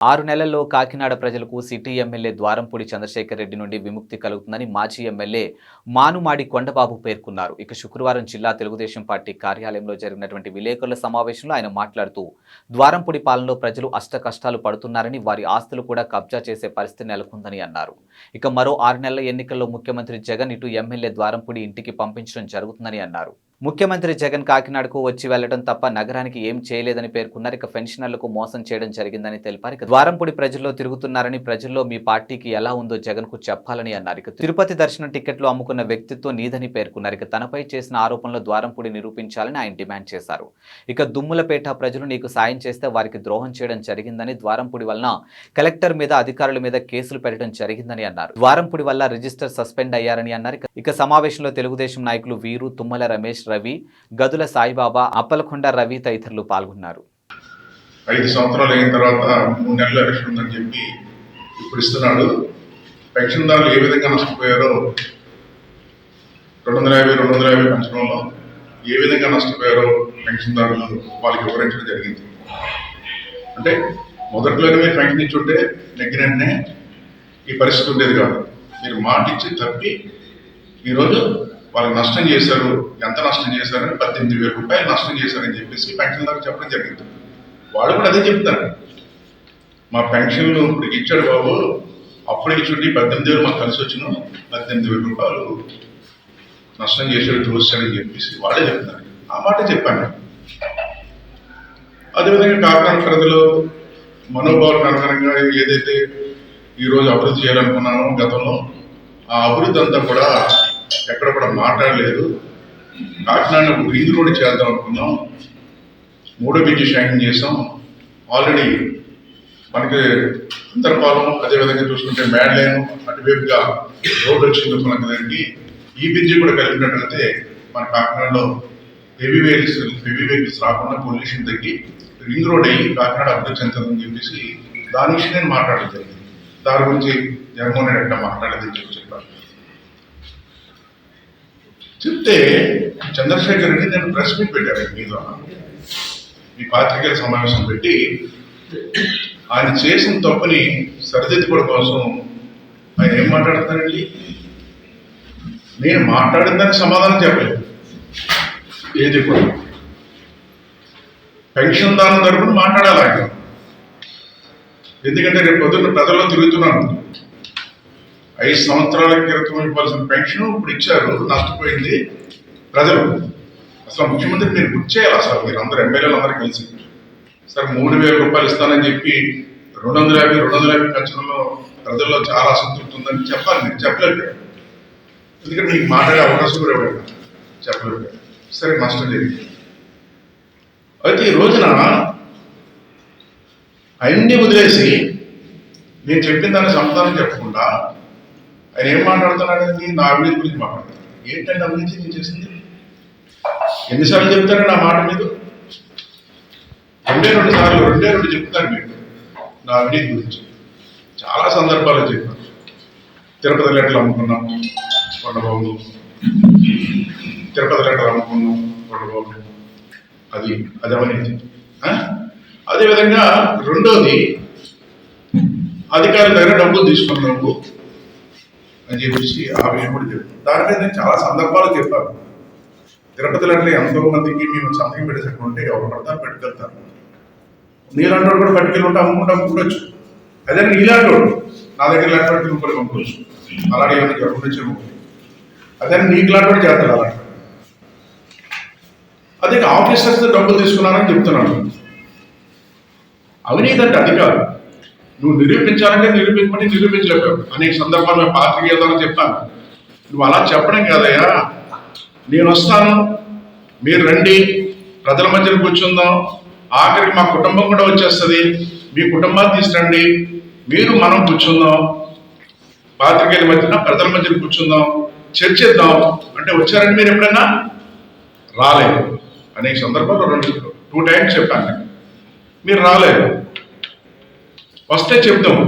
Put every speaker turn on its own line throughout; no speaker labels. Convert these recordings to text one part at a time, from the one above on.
6 నెలల్లో కాకినాడ ప్రజలకు city MLA Dwarampudi Chandrasekhar Reddy నుండి విముక్తి కలుగుతుందని మాజీ ఎమ్మెల్యే మానుమాడి కొండబాబు పేర్కొన్నారు. ఇక శుక్రవారం జిల్లా తెలుగుదేశం పార్టీ కార్యాలయంలో జరిగినటువంటి విలేకరుల సమావేశంలో ఆయన మాట్లాడుతూ ద్వారంపూడి పాలనలో ప్రజలు అష్టకష్టాలు పడుతున్నారని, వారి ఆస్తులు కూడా కబ్జా చేసే పరిస్థితి నెలకొందని అన్నారు. ఇక మరో 6 నెలల ఎన్నికల్లో ముఖ్యమంత్రి జగన్ ఇటు ఎమ్మెల్యే ద్వారంపూడి ఇంటికి పంపించడం జరుగుతుందని అన్నారు. ముఖ్యమంత్రి జగన్ కాకినాడకు వచ్చి వెళ్లడం తప్ప నగరానికి ఏం చేయలేదని పేర్కొన్నారు. ఇక పెన్షనర్లకు మోసం చేయడం జరిగిందని తెలిపారు. ఇక ద్వారంపూడి ప్రజల్లో తిరుగుతున్నారని, ప్రజల్లో మీ పార్టీకి ఎలా ఉందో జగన్ కు చెప్పాలని అన్నారు. ఇక తిరుపతి దర్శనం టికెట్లు అమ్ముకున్న వ్యక్తిత్వం నీదని పేర్కొన్నారు. ఇక తనపై చేసిన ఆరోపణలు ద్వారంపూడి నిరూపించాలని ఆయన డిమాండ్ చేశారు. ఇక దుమ్ములపేట ప్రజలు నీకు సాయం చేస్తే వారికి ద్రోహం చేయడం జరిగిందని, ద్వారంపూడి వలన కలెక్టర్ మీద, అధికారుల మీద కేసులు పెట్టడం జరిగిందని అన్నారు. ద్వారంపూడి వల్ల రిజిస్టర్ సస్పెండ్ అయ్యారని అన్నారు. ఇక సమావేశంలో తెలుగుదేశం నాయకులు వీరు, తుమ్మల రమేష్, రవి, గదుల సాయిబాబా, అప్పలకొండ రవి తదితరులు పాల్గొన్నారు.
5 సంవత్సరాలు అయిన తర్వాత 3 నెలలు ఎలక్షన్ ఉందని చెప్పి ఇప్పుడు ఇస్తున్నాడు. పెన్షన్దారులు ఏ విధంగా నష్టపోయారో 250 పెంచడంలో ఏ విధంగా నష్టపోయారో పెన్షన్దారులు వాళ్ళకి వివరించడం జరిగింది. అంటే మొదట్లోనే మీరు పెన్షన్ ఇచ్చుంటే నెగ్గిననే ఈ పరిస్థితి ఉండేది కాదు. మీరు మాట ఇచ్చి తప్పి ఈరోజు వాళ్ళకి నష్టం చేశారు. ఎంత నష్టం చేశారని 18,000 రూపాయలు నష్టం చేశారని చెప్పేసి పెన్షన్దారులు చెప్పడం జరిగింది. వాళ్ళు కూడా అదే చెప్తారు, మా పెన్షన్లు ఇప్పుడు ఇచ్చాడు బాబు, అప్పుడు ఇచ్చుండి 18,000 మాకు కలిసి వచ్చిన 18,000 రూపాయలు నష్టం చేశాడు, చూశాడని చెప్పేసి వాళ్ళే చెప్తారు. ఆ మాట చెప్పాను. అదేవిధంగా కాకినాడ ప్రజలు మనోభావాలకు అనుగుణంగా ఏదైతే ఈరోజు అభివృద్ధి చేయాలనుకున్నానో గతంలో ఆ అభివృద్ధి అంతా కూడా ఎక్కడ కూడా మాట్లాడలేదు. కాకినాడ రింగ్ రోడ్ చేద్దాం అనుకున్నాం, 3వ బ్రిడ్జి శాంక్షన్ చేసాం. ఆల్రెడీ మనకి అంతర్పాలెం, అదేవిధంగా చూసుకుంటే మ్యాడ్లైన్ అటువైపుగా రోడ్ వచ్చింది మనకి. ఈ బ్రిడ్జి కూడా కలిపినట్లయితే మన కాకినాడలో హెవీ వెహికల్స్ రాకుండా పొల్యూషన్ తగ్గి రింగ్ రోడ్ అయ్యి కాకినాడ అభివృద్ధి చెందుతుందని చెప్పేసి దాని విషయం నేను మాట్లాడడం జరిగింది. దాని గురించి జగన్మోహన్ రెడ్డి మాట్లాడేదని చెప్పారు. చెప్తే చంద్రశేఖర్ రెడ్డి నేను ప్రెస్ మీట్ పెట్టాను మీద, మీ పాత్రికేయుల సమావేశం పెట్టి ఆయన చేసిన తప్పుని సరిదిద్దుకోవడం కోసం ఆయన ఏం మాట్లాడుతారండి, నేను మాట్లాడిన దానికి సమాధానం చెప్పలేదు. ఏది కూడా పెన్షన్దారుల తరపున మాట్లాడాలి ఆయన. ఎందుకంటే రేపు పొద్దున్న ప్రజల్లో తిరుగుతున్నాను. 5 సంవత్సరాల క్రితం ఇవ్వాల్సిన పెన్షన్ ఇప్పుడు ఇచ్చారు, నష్టపోయింది ప్రజలు. అసలు ముఖ్యమంత్రి మీరు గుర్తు చేయాలి. అసలు మీరు అందరూ ఎమ్మెల్యేలు అందరూ కలిసి సార్ 3,000 రూపాయలు ఇస్తానని చెప్పి 250 పెంచడంలో ప్రజల్లో చాలా అసంతృప్తి ఉందని చెప్పాలి. మీరు చెప్పలేదు. ఎందుకంటే మీకు మాట్లాడే అవకాశం కూడా ఇవ్వలేదు, చెప్పలేదు. సరే, నష్టం జరిగింది. అయితే ఈ రోజున అన్నీ వదిలేసి నేను చెప్పిన దానికి సమాధానం చెప్పకుండా ఆయన ఏం మాట్లాడుతున్నాడండి, నా అవినీతి గురించి మాట్లాడుతున్నాను. ఏంటంటే అవినీతి నేను చేసింది? ఎన్నిసార్లు చెప్తారండి ఆ మాట మీద? 2 సార్లు చెప్తాను మీకు నా అవినీతి గురించి. చాలా సందర్భాల్లో చెప్పాను. తిరుపతి లెటర్లు అమ్ముకున్నాం కొండబాబు, తిరుపతి లెటర్లు అమ్ముకున్నాం కొండబాబు, అది అవినీతి. అదేవిధంగా రెండోది, అధికారుల దగ్గర డబ్బులు తీసుకున్నావు అని చెప్పేసి ఆ విషయం కూడా చెప్పాను. దాని మీద నేను చాలా సందర్భాలు చెప్పాను. తిరుపతిలో అంటే ఎంతో మందికి మేము సంతకం పెట్టేసకుంటే ఎవరు పడతారు పెట్టుకెళ్తారు. నీలాంటి కూడా పట్టుకెళ్ళి ఉంటే అమ్ముకుంటూ అదే నీలాంటి నా దగ్గర లాంటి రూపాయలు పంపవచ్చు. అలాగే ఏమైనా జరుగుతుంది. అదే నీకు లాంటి చేస్తారు. అలాంటి అదే ఆఫీసర్స్ డబ్బులు తీసుకున్నానని చెప్తున్నాను. అవినీతి అంటే అది కాదు. నువ్వు నిరూపించాలంటే నిరూపించలేవు. అనేక సందర్భాలు పాత్రికేయులు చెప్తాను. నువ్వు అలా చెప్పడం కాదయ్యా, నేను వస్తాను, మీరు రండి, ప్రజల మధ్యన కూర్చుందాం, ఆఖరికి మా కుటుంబం కూడా వచ్చేస్తుంది, మీ కుటుంబాన్ని తీసుకురండి, మీరు మనం కూర్చుందాం, పాత్రికేయుల మధ్యన ప్రజల మధ్యన కూర్చుందాం, చర్చిద్దాం అంటే వచ్చారండి. మీరు ఎప్పుడైనా రాలేదు. అనేక సందర్భాల్లో 2 టైమ్స్ చెప్పాను, మీరు రాలేదు. వస్తే చెప్దాం,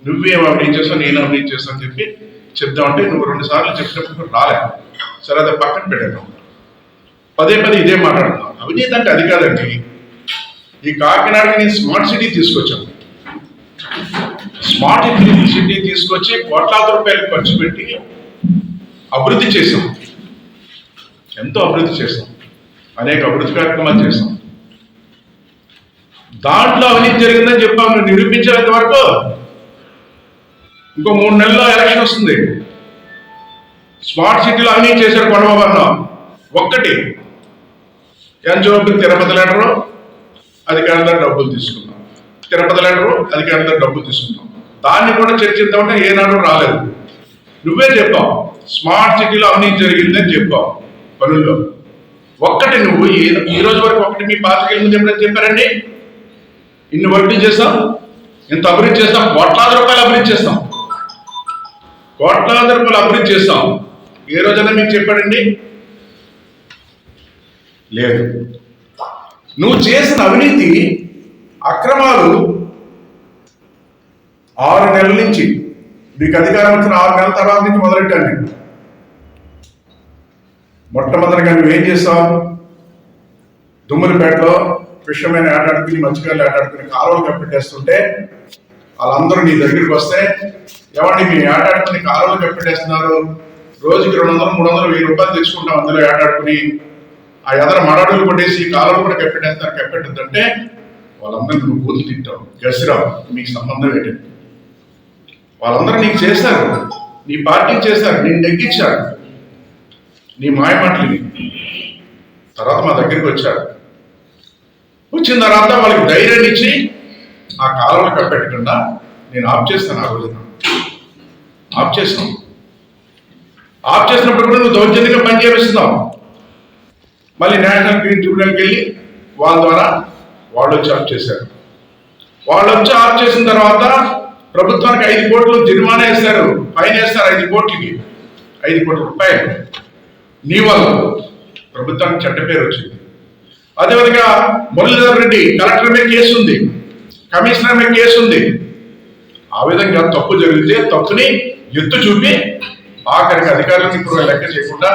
నువ్వేం అవినీతి చేస్తావు, నేను అవినీతి చేస్తాను అని చెప్పి చెప్దామంటే నువ్వు 2 సార్లు చెప్పినప్పుడు రాలేదు. సరే, అది పక్కన పెట్టాను. పదే ఇదే మాట్లాడుతున్నాను. అవినీతి అంటే అది కాదండి. ఈ కాకినాడకి నేను స్మార్ట్ సిటీ తీసుకొచ్చాను. స్మార్ట్ సిటీ తీసుకొచ్చి కోట్లాది రూపాయలు ఖర్చు పెట్టి అభివృద్ధి చేశాం. ఎంతో అభివృద్ధి చేశాం, అనేక అభివృద్ధి కార్యక్రమాలు చేశాం. దాంట్లో అవినీతి జరిగిందని చెప్పాం. నువ్వు నిరూపించేంత వరకు ఇంకో 3 నెలల్లో ఎలక్షన్ వస్తుంది. స్మార్ట్ సిటీలో అవినీతి చేశారు కొండబాబు అన్నాం. ఒక్కటి ఎంజోబి తిరుపతి లెటరు అధికారుల డబ్బులు తీసుకున్నాం, తిరుపతి లెటరు అధికారుల డబ్బులు తీసుకున్నాం. దాన్ని కూడా చర్చిద్దామంటే ఏనాడు రాలేదు. నువ్వే చెప్పావు స్మార్ట్ సిటీలో అవినీతి జరిగిందని చెప్పావు. పనుల్లో ఒక్కటి నువ్వు ఈ రోజు వరకు ఒకటి మీ పాత్రికేయుల ముందు ఎప్పుడైనా చెప్పారండి? ఇన్ని వర్కులు చేస్తాం, ఇంత అభివృద్ధి చేస్తాం, కోట్లాది రూపాయలు అభివృద్ధి చేస్తాం, కోట్లాది రూపాయలు అభివృద్ధి చేస్తాం. ఏ రోజైనా మీకు చెప్పాడండి? లేదు. నువ్వు చేసిన అవినీతి అక్రమాలు 6 నెలల నుంచి, నీకు అధికారం వచ్చిన 6 నెలల తర్వాత నుంచి మొదలెట్టాను నేను. మొట్టమొదటిగా నువ్వేం చేస్తావు? దుమ్ములపేటలో విషయమైన ఆటాడుకుని మత్స్యకారులు ఆటాడుకుని కాలువలు కప్పెట్టేస్తుంటే వాళ్ళందరూ నీ దగ్గరికి వస్తే, ఏమండి మీ ఆటాడుకుని కాలువలు కప్పెట్టేస్తున్నారు, రోజుకి 200, 300, 1000 రూపాయలు తెచ్చుకుంటాం అందులో ఆటాడుకుని, ఆ ఎదర మడాడులు కొట్టేసి కాలువలు కూడా కప్పెట్టొద్దంటే వాళ్ళందరినీ నువ్వు బూతులు తింటావు. గసిరావు, మీకు సంబంధం ఏంటంటే వాళ్ళందరూ నీకు చేశారు, నీ పార్టీ చేశారు, నేను నెగ్గించాడు, నీ మాయ మాటలు. తర్వాత మా దగ్గరికి వచ్చాడు. వచ్చిన తర్వాత వాళ్ళకి ధైర్యాన్ని ఇచ్చి ఆ కాలంలో కప్పెట్టకుండా నేను ఆఫ్ చేస్తాను. ఆ రోజున ఆఫ్ చేస్తాం. ఆఫ్ చేసినప్పుడు కూడా నువ్వు దౌర్జన్యంగా పని చేపిస్తున్నావు. మళ్ళీ నేషనల్ గ్రీన్ ట్రిబ్యునల్కి వెళ్ళి వాళ్ళ ద్వారా వాళ్ళు వచ్చి ఆఫ్ చేశారు. వాళ్ళు వచ్చి ఆఫ్ చేసిన తర్వాత ప్రభుత్వానికి 5 కోట్లు జరిమానా వేస్తారు, ఫైన్ వేస్తారు 5 కోట్లకి, 5 కోట్ల రూపాయలు. నీ వల్ల ప్రభుత్వానికి చెడ్డ పేరు వచ్చింది. అదేవిధంగా మురళీధర్ రెడ్డి కలెక్టర్ మీద కేసు ఉంది, కమిషనర్ మీద కేసు ఉంది. ఆ విధంగా తప్పు జరిగితే తప్పుని ఎత్తు చూపి ఆఖరికి అధికారులకు ఇప్పుడు లెక్క చేయకుండా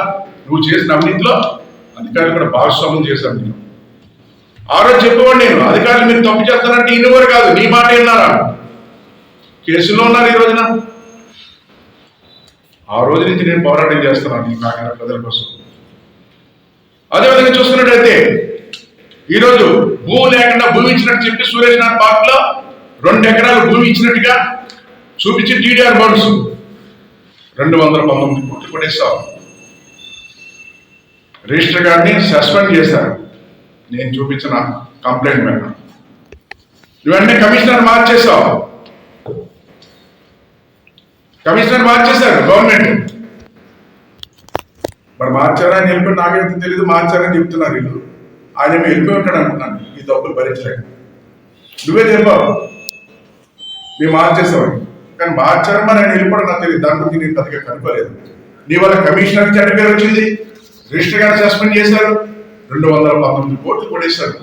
నువ్వు చేసిన అవినీతిలో అధికారులు కూడా భాగస్వామ్యం చేశాను. నేను ఆ రోజు చెప్పేవాడు, నేను అధికారులు మీరు తప్పు చేస్తారంటే ఇన్నివరు కాదు, నీ మాట విన్నారా? కేసులో ఉన్నారు. ఈ రోజున ఆ రోజు నుంచి నేను పోరాటం చేస్తున్నాను ఈ కాకినాడ ప్రజల కోసం. అదేవిధంగా చూస్తున్నట్టయితే ఈరోజు భూమి లేకుండా భూమి ఇచ్చినట్టు చెప్పి సురేష్ నాథ్ పార్క్లో 2 ఎకరాలు భూమి ఇచ్చినట్టుగా చూపించి టీడీఆర్ బాండ్స్ 219 కోట్లు కొట్టేస్తావు. రిజిస్టర్ గారిని సస్పెండ్ చేశారు నేను చూపించిన కంప్లైంట్ మీద. నువ్వన్నీ కమిషనర్ మార్చేశావు, కమిషనర్ మార్చేశారు గవర్నమెంట్. మరి మార్చారని వెళ్ళిపోయి నాకేంత తెలియదు, మార్చారని చెప్తున్నారు వీళ్ళు. ఆయన వెళ్ళిపోయి ఉంటాడు అనుకున్నాను ఈ తప్పులు భరించలేక. నువ్వే చెప్పావు మేము మార్చేసామని, కానీ మార్చారని మరి ఆయన వెళ్ళిపోవడం నాకు తెలియదు. దాని గురించి నేను పెద్దగా కనుక్కోలేదు. నీ వల్ల కమిషనర్ చెడ్డ పేరు వచ్చింది, రిజిస్టర్ గారు సస్పెండ్ చేశారు, 219 కోట్లు కొట్టేశారు.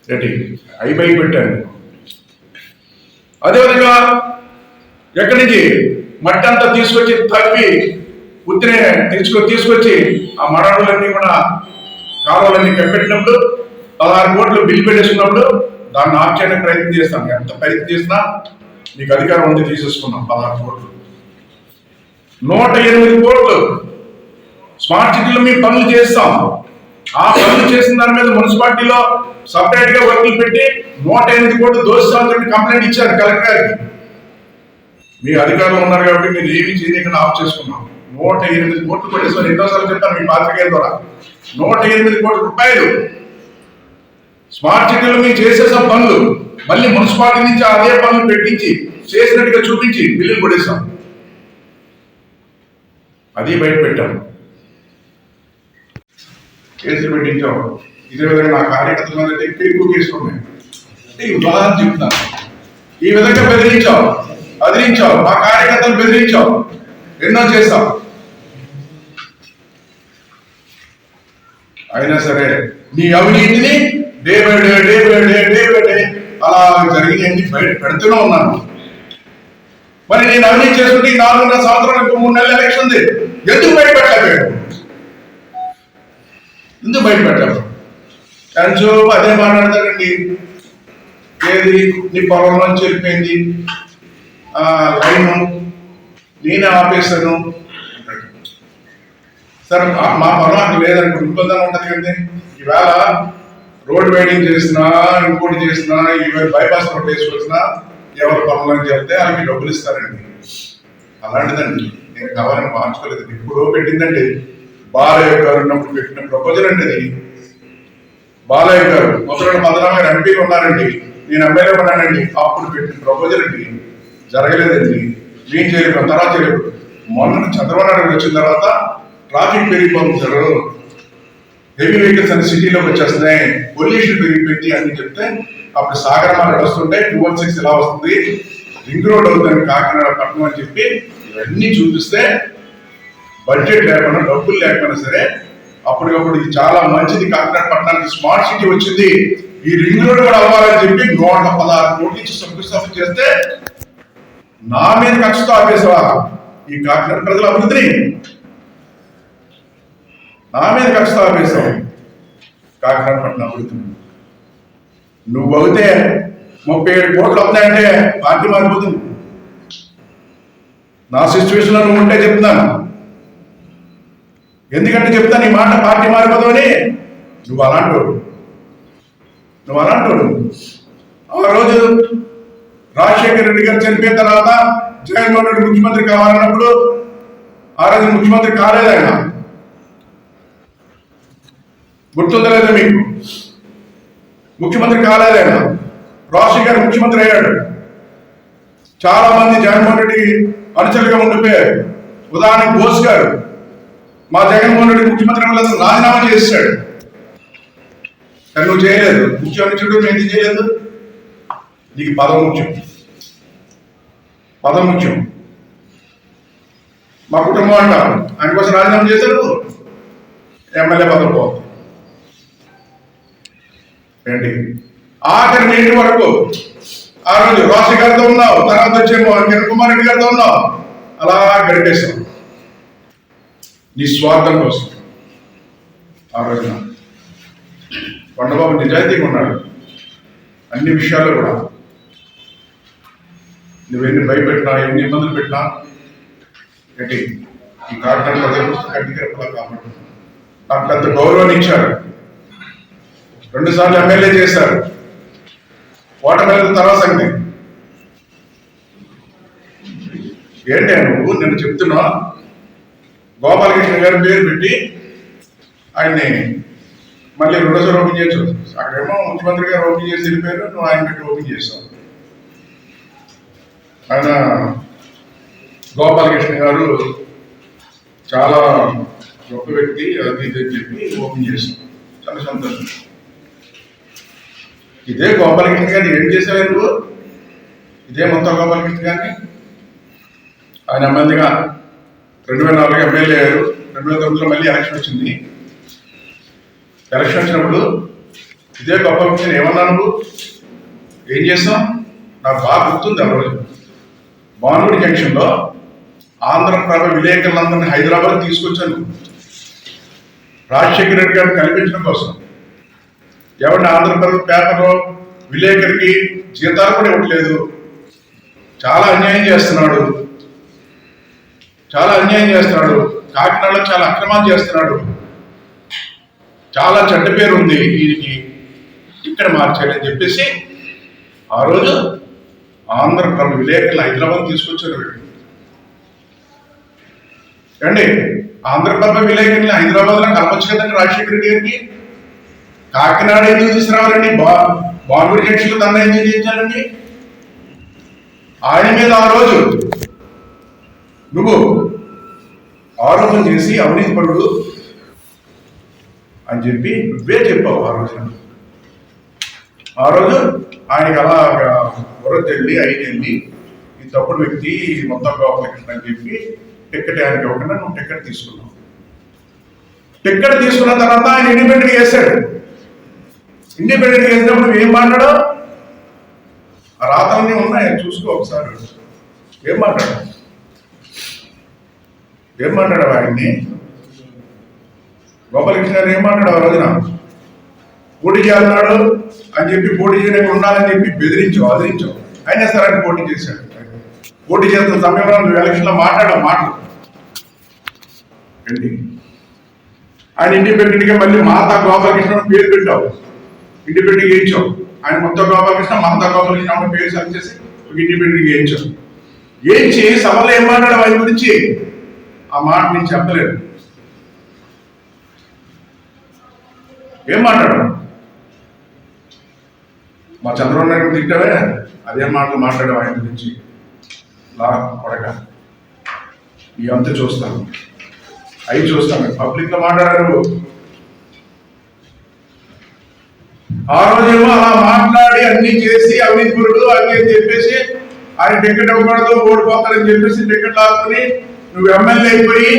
ఏంటి అయిపోయి పెట్టాను. అదేవిధంగా ఎక్కడి నుంచి మట్టి అంతా తీసుకొచ్చి తవ్వి ఉత్తినే తీసుకొచ్చి ఆ మడాడులన్నీ కూడా కాలువలన్నీ కప్పెట్టినప్పుడు 16 కోట్లు బిల్ పెట్టేసుకున్నప్పుడు దాన్ని ఆఫ్ చేయడానికి ప్రయత్నం చేస్తాను. ఎంత ప్రయత్నం చేసినా నీకు అధికారం ఉంది, తీసేసుకున్నాం 16 కోట్లు. 108 కోట్లు స్మార్ట్ సిటీలో మీ పనులు చేస్తాం. ఆ పనులు చేసిన దాని మీద మున్సిపాలిటీలో సపరేట్ గా వర్కులు పెట్టి 108 కోట్లు దోషిస్తామని చెప్పి కంప్లైంట్ ఇచ్చారు కలెక్టర్ గారికి. మీ అధికారులు ఉన్నారు కాబట్టి మీరు ఏమి చేయకుండా ఆఫ్ చేసుకున్నాం. 108 కోట్లు కొట్టేసారు. ఎన్నోసార్లు చెప్తాను మీ పాత్రికేయుల ద్వారా. 108 కోట్ల రూపాయలు స్మార్ట్ సిటీలో మేము చేసేసాం పనులు. మళ్ళీ మున్సిపాలిటీ నుంచి అదే పనులు పెట్టించి చేసినట్టుగా చూపించి బిల్లులు కొట్టేసాం. అది బయట పెట్టాం, కేసులు పెట్టించాం. ఇదే విధంగా నా కార్యకర్తల మీద ఎక్కువ కేసులు ఉన్నాయి. ఈ ఉదాహరణ చెప్తున్నాను. ఈ విధంగా బెదిరించావు, అదిరించావు, మా కార్యకర్తలు బెదిరించావు, ఎన్నో చేస్తాం. అయినా సరే నీ అవినీతిని డే బై డే అలా జరిగినవి బయట పెడుతూనే ఉన్నాను. మరి నేను అవినీతి చేసుకుంటే 4.5 సంవత్సరాలు, ఇంకో 3 నెలల ఎలక్షన్ ఉంది. ఎందుకు బయట పెట్టలేకపోయాడు? ఎందుకు బయట పెట్టారు? కానీ అదే మాట్లాడతాడండి. ఏది నీ పొలంలోంచి వెళ్ళిపోయింది లైను, నేనే ఆపేశాను. సరే మా పొలం అక్కడ లేదనుకో, ఇబ్బందిగా ఉంటుంది కదండి. ఈవేళ రోడ్ వైడింగ్ చేసినా, ఇంకోటి చేసినా, ఈవేళ బైపాస్ రోడ్ వేసుకొచ్చినా ఎవరి పొలంలోకి వెళ్తే వాళ్ళకి డబ్బులు ఇస్తారండి. అలాంటిదండి, నేను కావాలని మార్చుకోలేదు. ఇప్పుడు పెట్టిందండి బాలయ్య గారు ఉన్నప్పుడు పెట్టిన ప్రపోజల్ అండి అది. బాలయ్య గారు మొదటి మదనమైన ఎంపీలు ఉన్నారండి, నేను ఎమ్మెల్యే ఉన్నానండి, అప్పుడు పెట్టిన ప్రపోజల్ అండి. జరగలేదండి, ఏం చేయలేదు, తర్వాత చేయలేదు. మొన్న చంద్రబాబు నాయుడు వచ్చిన తర్వాత ట్రాఫిక్ పెరిగిపోతుంది సార్, హెవీ వెహికల్స్ అన్ని సిటీలోకి వచ్చేస్తున్నాయి, పొల్యూషన్ పెరిగిపోయింది అని చెప్తే అప్పుడు సాగర మార్కెట్ వస్తుంటే 216 ఇలా వస్తుంది, రింగ్ రోడ్ అవుతుంది కాకినాడ పట్టణం అని చెప్పి ఇవన్నీ చూపిస్తే బడ్జెట్ లేకుండా, డబ్బులు లేకపోయినా సరే అప్పటికప్పుడు ఇది చాలా మంచిది, కాకినాడ పట్టణానికి స్మార్ట్ సిటీ వచ్చింది, ఈ రింగ్ రోడ్ కూడా అవ్వాలని చెప్పి 116 కోట్లు ఇచ్చి శంకుస్థాపన చేస్తే నా మీద కక్షతో ఆపేసావా ఈ కాకినాడ ప్రజల అభివృద్ధిని? నా మీద కక్షతో ఆపేసావు కాకినాడ పట్టణ అభివృద్ధిని. నువ్వు అవుతే 37 కోట్లు అవుతాయంటే పార్టీ మారిపోతుంది. నా సిచ్యువేషన్లో నువ్వు ఉంటే చెప్తున్నాను, ఎందుకంటే చెప్తాను ఈ మాట, పార్టీ మారిపోతావని. నువ్వు అలాంటోడు. ఆ రోజు రాజశేఖర రెడ్డి గారు చనిపోయిన తర్వాత జగన్మోహన్ రెడ్డి ముఖ్యమంత్రి కావాలన్నప్పుడు ఆ రోజు ముఖ్యమంత్రి కాలేదు ఆయన. గుర్తుందా లేదా మీకు? ముఖ్యమంత్రి కాలేదు ఆయన. రాజశేఖర్ గారు ముఖ్యమంత్రి అయ్యాడు. చాలా మంది జగన్మోహన్ రెడ్డి అనుచరులుగా ఉండిపోయారు. ఉదాహరణకు బోస్ గారు మా జగన్మోహన్ రెడ్డి ముఖ్యమంత్రి అవ్వలేదు, రాజీనామా చేశాడు. కానీ నువ్వు చేయలేదు. ముఖ్యమంత్రి నువ్వు ఎందుకు చేయలేదు? నీకు పదం ముఖ్యం. మా కుటుంబం అంటారు, ఆయన కోసం రాజీనామా చేశాడు, ఎమ్మెల్యే పదవి పోతుంది ఏంటి. ఆఖరి నేటి వరకు ఆ రోజు రాజశేఖర్ గారితో ఉన్నావు, తర్వాత వచ్చేమో కిరణ్ కుమార్ రెడ్డి గారితో ఉన్నావు, అలా గడిపేశావు నీ స్వార్థం కోసం. ఆ రోజున కొండబాబు నిజాయితీగా ఉన్నాడు అన్ని విషయాల్లో కూడా. నువ్వెన్ని భయపెట్టినా, ఎన్ని ఇబ్బందులు పెట్టినా ఏంటి ఈ కాకినాడ ప్రజలు గట్టిగా కాబట్టి నాకు పెద్ద గౌరవాన్ని ఇచ్చారు. 2 సార్లు ఎమ్మెల్యే చేశారు. ఓటమి తర్వాత సంగతి ఏంటి నువ్వు నేను చెప్తున్నా. గోపాలకృష్ణ గారి పేరు పెట్టి ఆయన్ని మళ్ళీ 2సారి ఓపెన్ చేయొచ్చు. అక్కడేమో ముఖ్యమంత్రి గారు ఓపెన్ చేసి వెళ్ళిపోయారు, నువ్వు ఆయన పెట్టి ఓపెన్ చేసావు. ఆయన గోపాలకృష్ణ గారు చాలా గొప్ప వ్యక్తి, అది ఇది అని చెప్పి ఓపెన్ చేశాం. చాలా సంతోషం. ఇదే గోపాలకృష్ణ గారిని ఏం చేశావు నువ్వు? ఇదే మొత్తం గోపాలకృష్ణ గారిని ఆయన ఎమ్మెల్యేగా 2004 ఎమ్మెల్యే అయ్యారు. 2009లో మళ్ళీ ఎలక్షన్ వచ్చింది. ఎలక్షన్ వచ్చినప్పుడు ఇదే గోపాలకృష్ణ ఏమన్నా నువ్వు ఏం చేస్తాం? నాకు బాగా గుర్తుంది. ఆ రోజు భానుగుడి జంక్షన్లో ఆంధ్రప్రభ విలేకరులందరినీ హైదరాబాద్ తీసుకొచ్చాను రాజశేఖర రెడ్డి గారిని కల్పించడం కోసం. ఎవరిని ఆంధ్రప్రభ పేపర్లో విలేకరికి జీతాలు కూడా ఇవ్వట్లేదు, చాలా అన్యాయం చేస్తున్నాడు. కాకినాడలో చాలా అక్రమాలు చేస్తున్నాడు, చాలా చెడ్డ పేరు ఉంది వీరికి, ఇక్కడ మార్చాడని చెప్పేసి ఆ రోజు ఆంధ్రప్రభ విలేకరులు హైదరాబాద్ తీసుకొచ్చారు. అండి ఆంధ్రప్రభ విలేకరులు హైదరాబాద్లో కలపచ్చు కదండి రాజశేఖర రెడ్డి గారికి. కాకినాడ ఎందుకు తీసుకురావాలండి? బాంబే జంక్షన్లో తన ఎందుకు చేయించాలండి? ఆయన మీద ఆ రోజు నువ్వు ఆరోపణ చేసి అవినీతి పరుడు అని చెప్పి నువ్వే చెప్పావు. ఆ రోజు ఆయనకి అలా బుర్రతెళ్ళి 5 వెళ్ళి ఈ తప్పుడు వ్యక్తి మొత్తం గోపాలకృష్ణ అని చెప్పి టికెట్ ఆయనకి ఇవ్వకుండా నువ్వు టికెట్ తీసుకున్నావు. టికెట్ తీసుకున్న తర్వాత ఆయన ఇండిపెండెంట్ చేశాడు. ఇండిపెండెంట్ చేసినప్పుడు ఏం మాట్లాడో ఆ రాతలన్నీ ఉన్నాయి, చూసుకో ఒకసారి. ఏం మాట్లాడావు ఆయన్ని? గోపాలకృష్ణ గారు ఏం మాట్లాడావు ఆ రోజున? పోటీ చేస్తున్నాడు అని చెప్పి పోటీ చేయడానికి ఉండాలని చెప్పి అదిరించావు అయినా సరే ఆయన పోటీ చేశాడు. పోటీ చేస్తున్న సమయంలో నువ్వు ఎలక్షన్లో మాట్లాడావు మాటలు ఏంటి, ఆయన ఇండిపెండెంట్గా మళ్ళీ మాతా గోపాలకృష్ణ పేరు పెట్టావు, ఇండిపెండెంట్గా వేయించావు. ఆయన మొత్తం గోపాలకృష్ణ మాతా గోపాలకృష్ణ పేరు సెలెక్ట్ చేసి ఇండిపెండెంట్గా వేయించావు. ఏంచి సభలో ఏం మాట్లాడావు ఆయన గురించి? ఆ మాట నేను చెప్పలేదు. ఏం మాట్లాడు? మా చంద్రబాబు నాయుడు తిట్టావే, అదే మాటలు మాట్లాడావు ఆయన గురించి. లా కొడక ఈ అంత చూస్తాను, అవి చూస్తాను. పబ్లిక్ లో మాట్లాడారు. ఆ రోజేమో అలా మాట్లాడి అన్ని చేసి అవినీతిపరుడు అన్ని అని చెప్పేసి ఆయన టికెట్ ఇవ్వకూడదు ఓడిపోతారని చెప్పేసి టికెట్ లాక్కుని నువ్వు ఎమ్మెల్యే అయిపోయి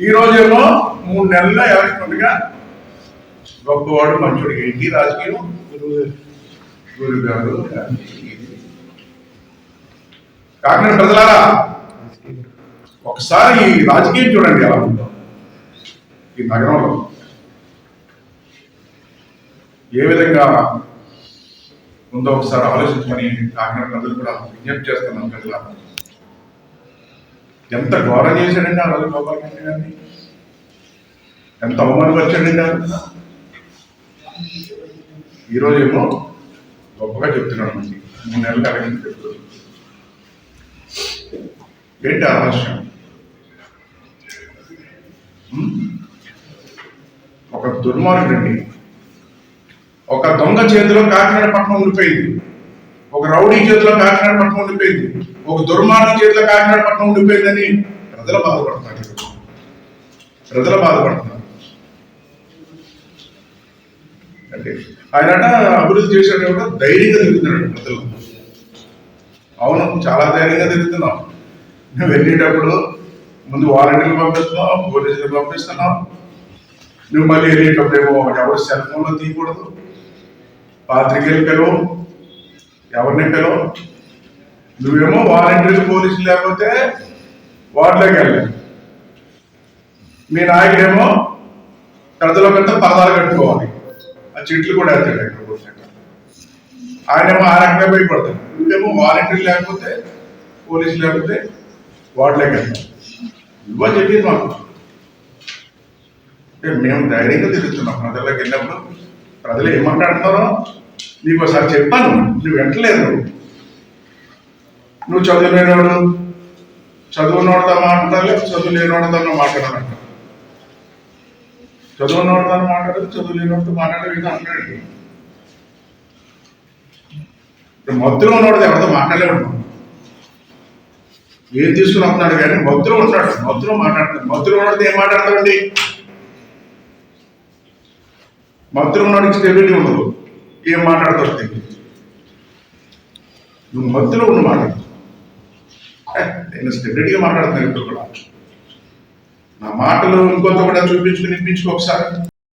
ఈ రోజేమో 3 నెలల్లో ఎలక్షన్గా గొప్పవాడు మంచోడు. ఏంటి రాజకీయం? గురువు గారు కాకినాడ ప్రజలారా ఒకసారి ఈ రాజకీయం చూడండి ఎలా ఉందో ఈ నగరంలో, ఏ విధంగా ఉందో ఒకసారి ఆలోచించమని కాకినాడ ప్రజలు కూడా విజ్ఞప్తి చేస్తున్నాం. ప్రజలారా ఎంత ఘోరం చేశాడండి ఆ రోజు గోపాలకృష్ణ గారిని, ఎంత అవమానపరిచాడండి. ఈరోజేమో గొప్పగా చెప్తున్నాడు మంచి 3 నెలలు ఎలక్షన్ చెప్తున్నాడు. ఏంటి ఆలస్యం? ఒక దుర్మార్గుడండి, ఒక దొంగ చేతిలో కాకినాడ పట్టణం ఉండిపోయింది, ఒక రౌడీ చేతిలో కాకినాడ పట్టణం ఉండిపోయింది, ఒక దుర్మార్గం చేతిలో కాకినాడ పట్టణం ఉండిపోయిందని ప్రజలు బాధపడుతున్నారు. ప్రజలు బాధపడుతున్నారు. అంటే ఆయన అభివృద్ధి చేసేట కూడా ధైర్యంగా తిరుగుతున్నాడు ప్రజలు. అవును, చాలా ధైర్యంగా తిరుగుతున్నాం. నువ్వు వెళ్ళేటప్పుడు ముందు వాలంటీర్లు పంపిస్తున్నావు, పోలీసులు పంపిస్తున్నావు. నువ్వు మళ్ళీ వెళ్ళేటప్పుడు ఏమో ఎవరు సెల్ ఫోన్లో తీయకూడదు, పాత్రికేయులు పిలవు, ఎవరిని పిలవు. నువ్వేమో వాలంటీర్లు పోలీసులు లేకపోతే వార్డులోకి వెళ్ళాలి. మీ నాయకుడేమో ప్రజల పెద్ద పరదాలు కట్టుకోవాలి, ఆ చెట్లు కూడా వెళ్తాడు ఎక్కడ కూర్చుంటాడు. ఆయనేమో ఆ రకంగా భయపడతాడు. నువ్వేమో వాలంటీర్లు లేకపోతే పోలీసులు లేకపోతే వార్డులోకి వెళ్తాం. ఇవ్వ చెప్పేది మాకు. మేము ధైర్యంగా తిరుగుతున్నాం. ప్రజల్లోకి వెళ్ళినప్పుడు ప్రజలు ఏం మాట్లాడుతున్నారో నీకు ఒకసారి చెప్పాను, నువ్వు వెంటలేదు. నువ్వు చదువులేనివాడు, చదువునోడతో మాట్లాడాలి, చదువు లేనివాడితో మాట్లాడాలంట. చదువునోడితో మాట్లాడదు, చదువు లేనివాడితో మాట్లాడేది అంటాడు. ఇప్పుడు మత్తులో ఉన్నవాడితో ఎవరితో మాట్లాడలేడు. ఏం తీసుకుని వస్తున్నాడు కానీ మత్తులో ఉంటాడు, మత్తులో మాట్లాడతాడు. మత్తులో ఉన్నవాడితో ఏం మాట్లాడతాడండి? మత్తులో ఉన్నవాడికి స్టెబిలిటీ ఉండదు, ఏం మాట్లాడతావు తెలియదు. నువ్వు మత్తులో ఉండి మాట్లాడు. నేను స్టెబిలిటీగా మాట్లాడుతున్నాను. ఇప్పుడు కూడా నా మాటలు ఇంకొంత కూడా చూపించుకుని వినిపించుకో ఒకసారి.